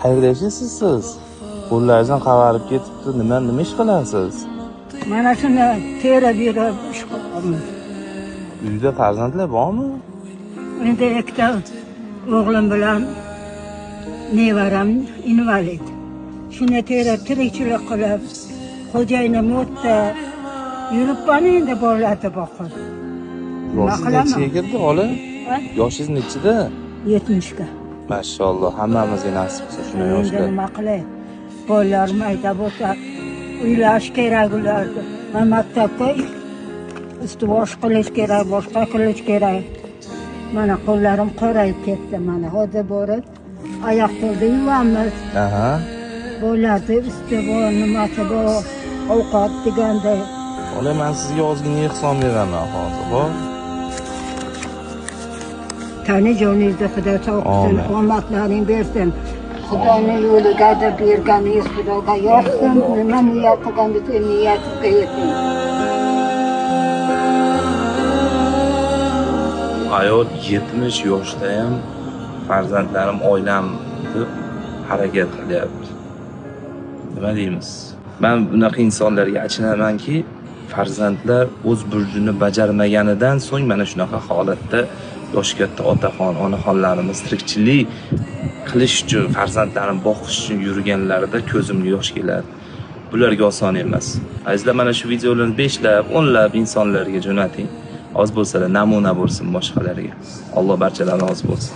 Qayerda yashaysiz siz? Qo'llaringizdan qavarib ketibdi. Nima ish qilasiz? Mana shuni terib yurib ish qilyapmiz. Uyda farzandlar bormi? Endi ikkita o'g'lim bilan nevaram invalid. Shuni terib tirikchilik qilib, xo'jayinim o'tda yuribman endi bolalarni boqib. Yoshingiz nechiga kirdi, ola? Yoshingiz nechida? 70 ga. Mashalloh, hammamizga nasib qilsa shuni yoshlar. Nima qilay? Bolalar mayda bo'lsa, uylash kerak ularni. Va maktabga istibosh qilish kerak, boshqa qilish kerak. Mana qo'llarim qorayib ketdi. Mana hozir borib oyoq qo'lni yuvamiz. Aha. Bolalarni istibosh nimasi bor, ovqat deganda. Ola, men sizga ozgina ehson beraman hozir, xo'p? Tani joningizni Xudo sog' qilsin, omadlaring bersin. Xudoning yo'liga berganingiz Xudoga yoqsin. Nima niyat qilganingiz niyatingizga yeting. Ayol 70 yoshda ham farzandlarim oilam deb harakat qilyapti. Nima deymiz? Men bunaqa insonlarga achinamanki, farzandlar o'z burchini bajarmaganidan so'ng mana shunaqa holatda yosh katta otaxon, onaxonlarimiz tirikchilik qilish uchun, farzandlarini boqish uchun yurganlarida ko'zimga yosh keladi. Bularga oson emas. Azizlar, mana shu videolarni 5lab, 10lab insonlarga jo'nating. Oz bo'lsa-da namuna bo'lsin boshqalarga. Alloh barchalardan rozi bo'lsin.